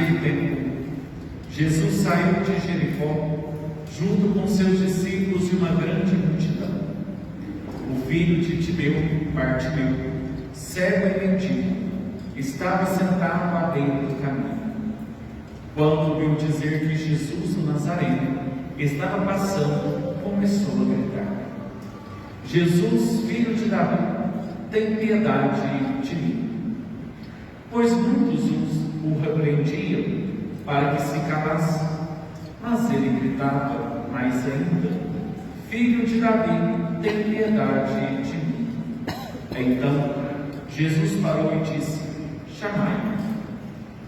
Naquele tempo, Jesus saiu de Jericó, junto com seus discípulos e uma grande multidão. O filho de Timeu, Bartimeu, cego e mendigo, estava sentado à beira do caminho. Quando ouviu dizer que Jesus, o Nazareno, estava passando, começou a gritar: Jesus, filho de Davi, tem piedade de mim. Pois muitos o repreendiam para que se calasse, mas ele gritava mais ainda: Filho de Davi, tem piedade de mim. Então Jesus parou e disse: Chamai-o.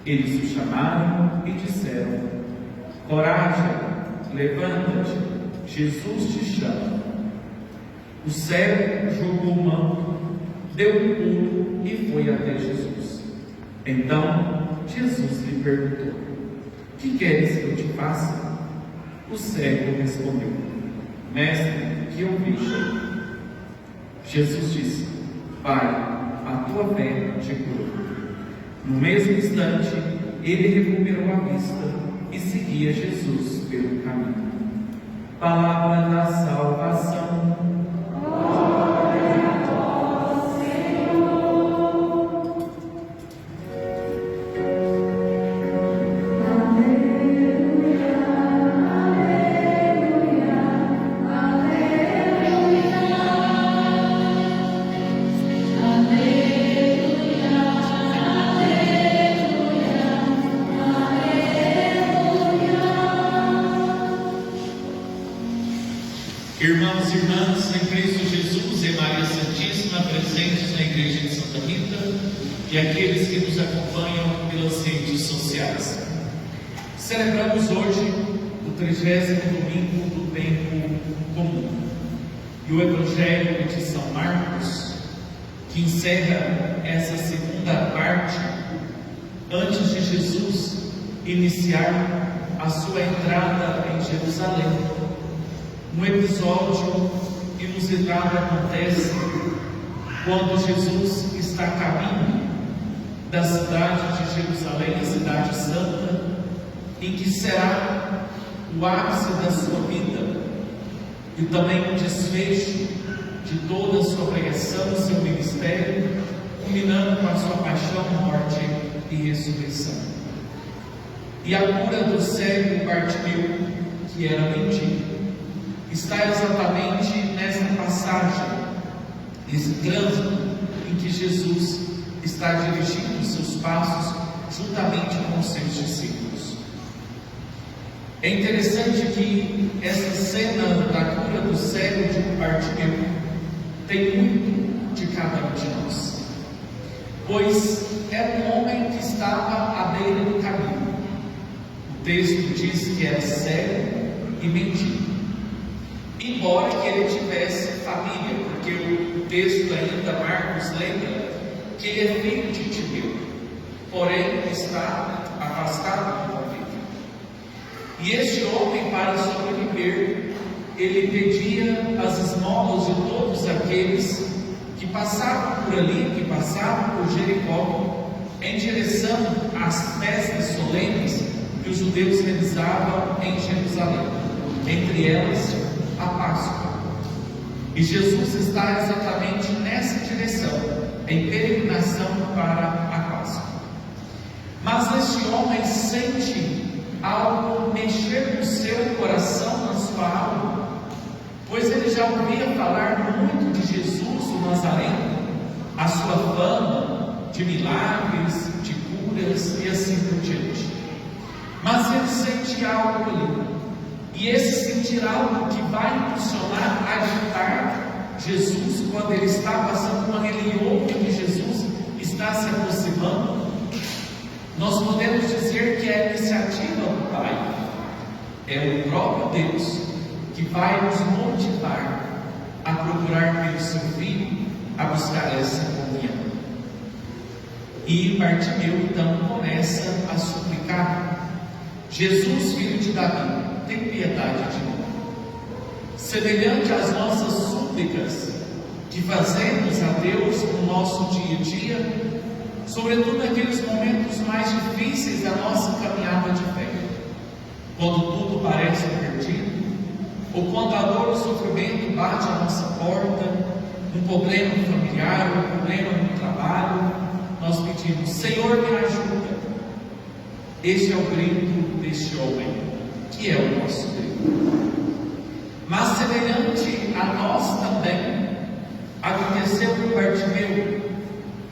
Eles o chamaram e disseram: Coragem, levanta-te, Jesus te chama. O cego jogou o manto, deu um pulo e foi até Jesus. Então Jesus lhe perguntou: Que queres que eu te faça? O cego respondeu: Mestre, que eu veja. Jesus disse: Vai, a tua fé te curou. No mesmo instante, ele recuperou a vista e seguia Jesus pelo caminho. Palavra da salvação. Irmãos e irmãs, em Cristo Jesus e Maria Santíssima, presentes na Igreja de Santa Rita, e aqueles que nos acompanham pelas redes sociais. Celebramos hoje o 30º domingo do tempo comum. E o Evangelho de São Marcos, que encerra essa segunda parte, antes de Jesus iniciar a sua entrada em Jerusalém. Um episódio inusitado acontece quando Jesus está a caminho da cidade de Jerusalém, a cidade santa, em que será o ápice da sua vida e também o desfecho de toda a sua pregação, seu ministério, culminando com a sua paixão, morte e ressurreição. E a cura do cego Bartimeu, que era mendigo, está exatamente nesta passagem, nesse trânsito em que Jesus está dirigindo os seus passos juntamente com os seus discípulos. É interessante que essa cena da cura do cego de Bartimeu tem muito de cada um de nós, pois é um homem que estava à beira do caminho. O texto diz que era cego e mendigo, embora que ele tivesse família, porque o texto ainda, Marcos, lembra que ele é filho de Timeu, porém está afastado da família. E este homem, para sobreviver, ele pedia as esmolas de todos aqueles que passavam por ali, que passavam por Jericó, em direção às festas solenes que os judeus realizavam em Jerusalém, entre elas a Páscoa. E Jesus está exatamente nessa direção, em peregrinação para a Páscoa. Mas este homem sente algo mexer no seu coração, na sua alma, pois ele já ouvia falar muito de Jesus, o Nazareno, a sua fama de milagres, de curas e assim por diante. Mas ele sente algo ali. E esse sentir algo que vai impulsionar, agitar Jesus quando ele está passando, quando ele ouve que Jesus está se aproximando, nós podemos dizer que é a iniciativa do Pai, é o próprio Deus que vai nos motivar a procurar pelo seu Filho, a buscar essa comunhão. E Bartimeu então começa a suplicar: Jesus, filho de Davi, tem piedade de mim. Semelhante às nossas súplicas que fazemos a Deus no nosso dia a dia, sobretudo naqueles momentos mais difíceis da nossa caminhada de fé, quando tudo parece perdido, ou quando a dor ou o sofrimento bate à nossa porta, um problema familiar, um problema no trabalho, nós pedimos: Senhor, me ajuda. Este é o grito deste homem, que é o nosso grito. Mas semelhante a nós também, aconteceu com Bartimeu.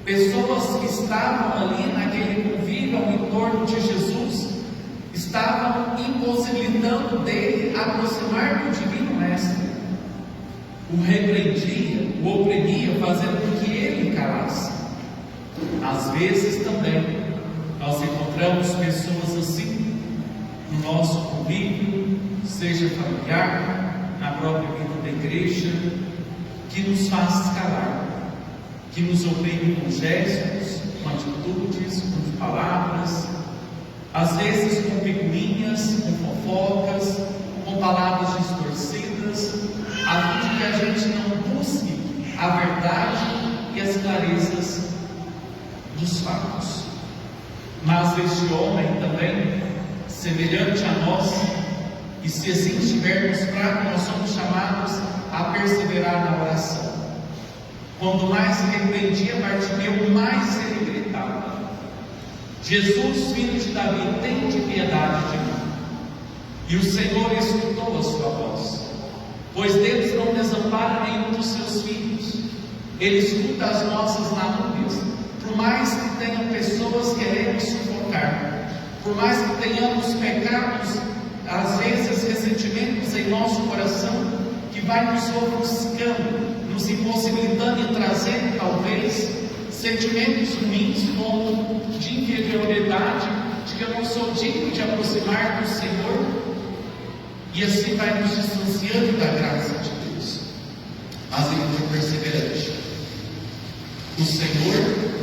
Pessoas que estavam ali naquele convívio ao entorno de Jesus estavam impossibilitando dele aproximar do Divino Mestre. O repreendia, o oprimia, fazendo com que ele calasse. Às vezes também nós encontramos pessoas assim no nosso convívio, seja familiar, na própria vida da igreja, que nos faz calar, que nos oprime com gestos, com atitudes, com palavras, às vezes com picuinhas, com fofocas, com palavras distorcidas, a fim de que a gente não busque a verdade e as clarezas dos fatos. Mas este homem também, semelhante a nós, e se assim estivermos fracos, nós somos chamados a perseverar na oração. Quando mais repreendia Bartimeu, mais ele gritava: Jesus, filho de Davi, tende piedade de mim. E o Senhor escutou a sua voz, pois Deus não desampara nenhum dos seus filhos. Ele escuta as nossas lamúrias, por mais que tenham pessoas querendo sufocar, por mais que tenhamos pecados, às vezes ressentimentos em nosso coração, que vai nos ofuscando, nos impossibilitando e trazendo talvez sentimentos ruins, como de inferioridade, de que eu não sou digno de aproximar do Senhor, e assim vai nos distanciando da graça de Deus. Mas ele foi perseverante. O Senhor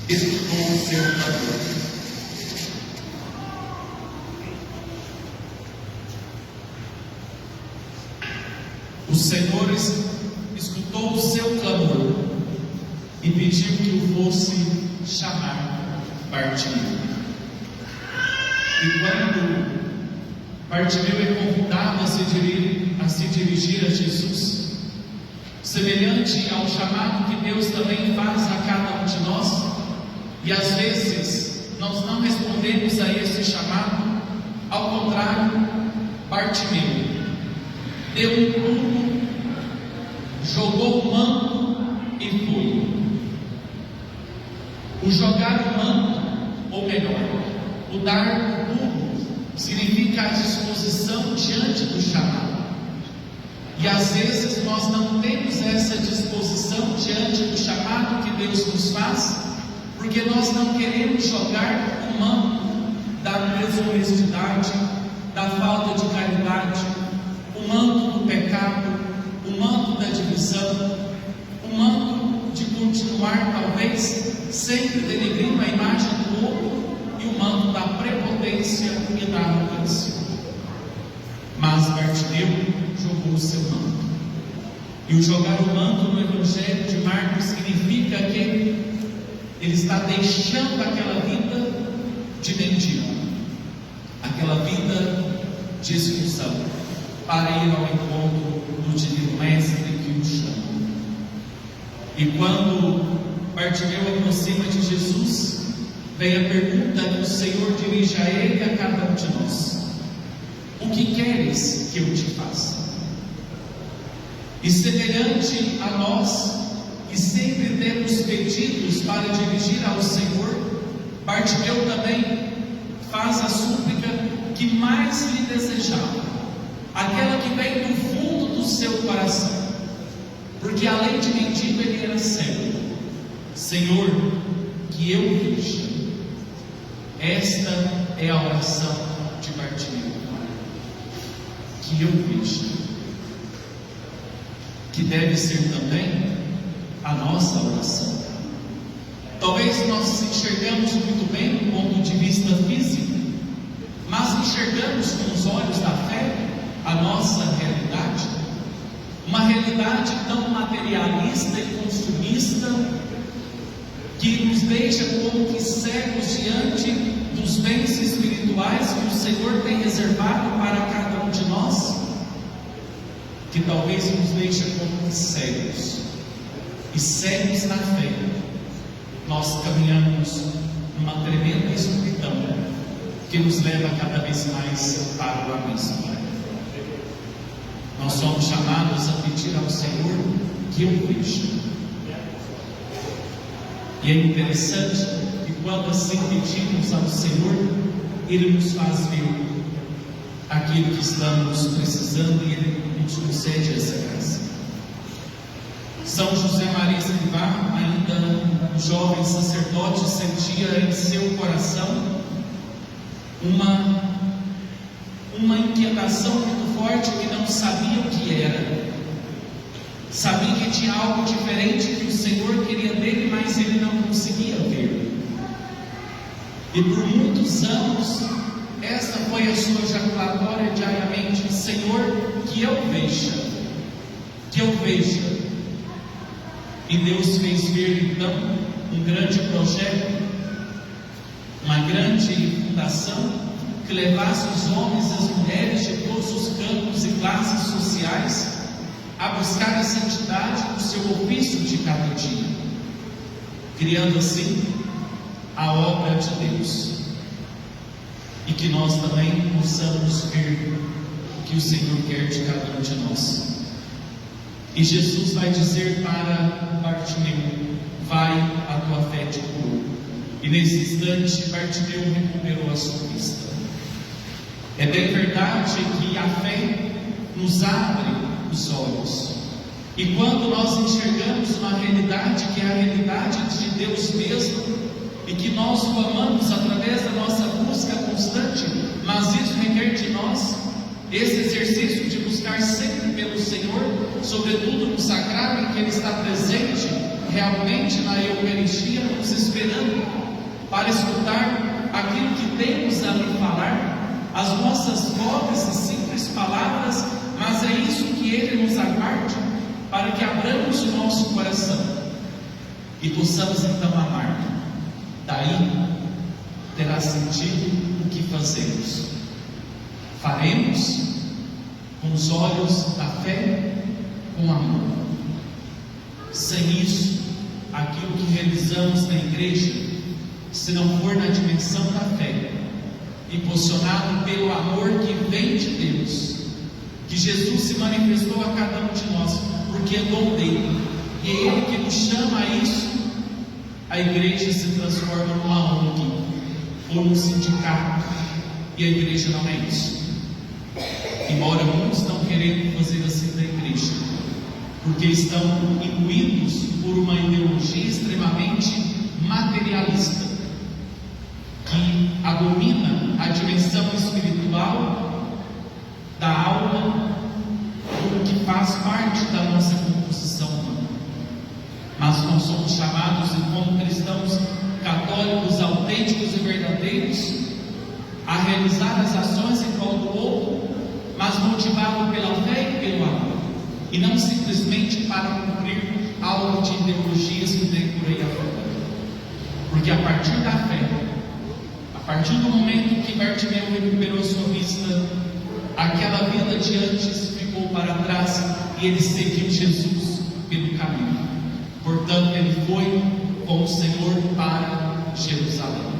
escutou o seu clamor. O Senhor escutou o seu clamor e pediu que o fosse chamar Bartimeu. E quando Bartimeu é convidado a se dirigir a Jesus, semelhante ao chamado que Deus também faz a cada um de nós, e às vezes nós não respondemos a esse chamado, ao contrário, Bartimeu deu um pulo, jogou o manto e foi. O jogar o manto, ou melhor, o dar o pulo, significa a disposição diante do chamado. E às vezes nós não temos essa disposição diante do chamado que Deus nos faz, porque nós não queremos jogar o manto da desonestidade, da falta de caridade, o manto do pecado, o manto da divisão, o manto de continuar talvez sempre denegrindo a imagem do outro, e o manto da prepotência e da arrogância. Mas Bartimeu jogou o seu manto. E o jogar o manto no Evangelho de Marcos significa que ele está deixando aquela vida de mendigo, aquela vida de exclusão, para ir ao encontro do Divino Mestre que o chama. E quando Bartimeu aproxima de Jesus, vem a pergunta que o Senhor dirige a ele e a cada um de nós: o que queres que eu te faça? E semelhante a nós, que sempre temos pedidos para dirigir ao Senhor, Bartimeu também faz a súplica que mais lhe desejava, aquela que vem do fundo do seu coração, porque além de mendigo ele era cego. Senhor, que eu veja. Esta é a oração de Bartimeu. Que eu veja. Que deve ser também a nossa oração. Talvez nós enxergamos muito bem do ponto de vista físico, mas enxergamos com os olhos da fé a nossa realidade, uma realidade tão materialista e consumista, que nos deixa como que cegos diante dos bens espirituais que o Senhor tem reservado para cada um de nós, que talvez nos deixa como que cegos, e cegos na fé, nós caminhamos numa tremenda escuridão, que nos leva cada vez mais para o abismo. Nós somos chamados a pedir ao Senhor que eu veja. E é interessante que quando assim pedimos ao Senhor, Ele nos faz ver aquilo que estamos precisando e Ele nos concede essa graça. São José Maria Escrivá, ainda um jovem sacerdote, sentia em seu coração uma inquietação muito forte que não sabia o que era. Sabia que tinha algo diferente que o Senhor queria dele, mas ele não conseguia ver. E por muitos anos, esta foi a sua ejaculatória diariamente: Senhor, que eu veja, que eu veja. E Deus fez ver então um grande projeto, uma grande fundação, que levasse os homens e as mulheres de todos os campos e classes sociais a buscar a santidade do seu ofício de cada dia, criando assim a obra de Deus, e que nós também possamos ver o que o Senhor quer de cada um de nós. E Jesus vai dizer para Bartimeu: vai, a tua fé te curou. E nesse instante Bartimeu recuperou a sua vista. É bem verdade que a fé nos abre os olhos, e quando nós enxergamos uma realidade que é a realidade de Deus mesmo, e que nós o amamos através da nossa busca constante, mas isso requer de nós esse exercício de buscar sempre pelo Senhor, sobretudo no sagrado, em que Ele está presente realmente na Eucaristia, nos esperando para escutar aquilo que temos a lhe falar, as nossas pobres e simples palavras, mas é isso que Ele nos aguarda, para que abramos o nosso coração e possamos então amar. Daí terá sentido o que fazemos. Faremos com os olhos da fé, com amor. Sem isso, aquilo que realizamos na igreja, se não for na dimensão da fé, impulsionado pelo amor que vem de Deus, que Jesus se manifestou a cada um de nós, porque é dom dele, e é Ele que nos chama a isso, a igreja se transforma numa ONG, ou num sindicato, e a igreja não é isso. Embora muitos estão querendo fazer assim da igreja, porque estão imbuídos por uma ideologia extremamente materialista, que abomina a dimensão espiritual da alma, o que faz parte da nossa composição humana. Mas nós somos chamados, como cristãos católicos autênticos e verdadeiros, a realizar as ações em prol do outro, mas motivado pela fé e pelo amor, e não simplesmente para cumprir algo de ideologias que tem por aí afora. Porque a partir da fé, a partir do momento que Bartimeu recuperou sua vista, aquela vida de antes ficou para trás e ele seguiu Jesus pelo caminho. Portanto, ele foi com o Senhor para Jerusalém.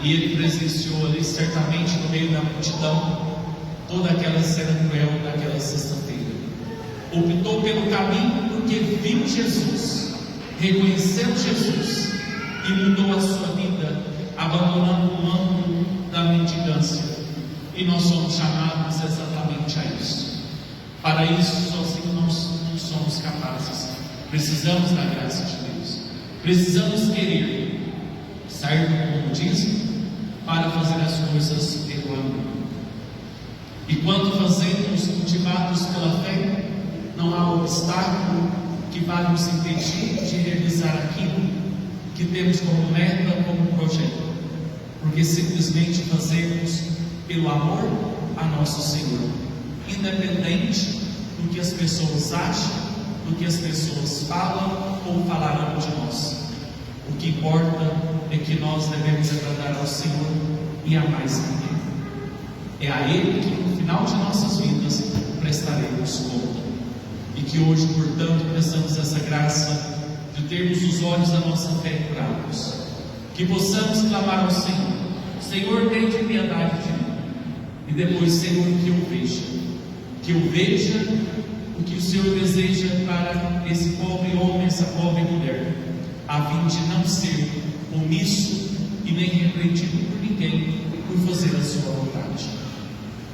E ele presenciou ali, certamente no meio da multidão, toda aquela cena cruel daquela sexta-feira. Optou pelo caminho porque viu Jesus, reconheceu Jesus e mudou a sua vida, abandonando o âmbito da mendigância. E nós somos chamados exatamente a isso. Para isso, sozinhos nós não somos capazes. Precisamos da graça de Deus. Precisamos querer sair do comodismo para fazer as coisas pelo amor. E quando fazemos motivados pela fé, não há obstáculo que vá nos impedir de realizar aquilo que temos como meta, como projeto, porque simplesmente fazemos pelo amor a nosso Senhor, independente do que as pessoas acham, do que as pessoas falam ou falarão de nós. O que importa é que nós devemos agradar ao Senhor e a mais ninguém. É a Ele que no final de nossas vidas prestaremos conta. E que hoje, portanto, peçamos essa graça de termos os olhos da nossa fé curados. Que possamos clamar ao Senhor: Senhor, tem de piedade de mim. E depois, Senhor, que eu veja. Que eu veja o que o Senhor deseja para esse pobre homem, essa pobre mulher, a fim de não ser omisso e nem repreendido por ninguém por fazer a sua vontade.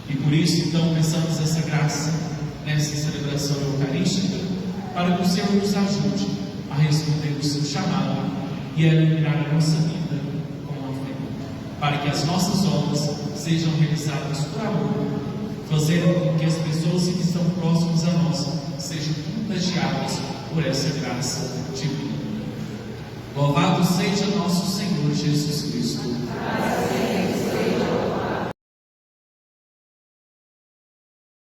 E por isso, então, peçamos essa graça nessa celebração eucarística, para que o Senhor nos ajude a responder o seu chamado e a iluminar a nossa vida com a fé, para que as nossas obras sejam realizadas por amor, fazendo com que as pessoas que estão próximas a nós sejam contagiadas por essa graça divina. Louvado seja nosso Senhor Jesus Cristo.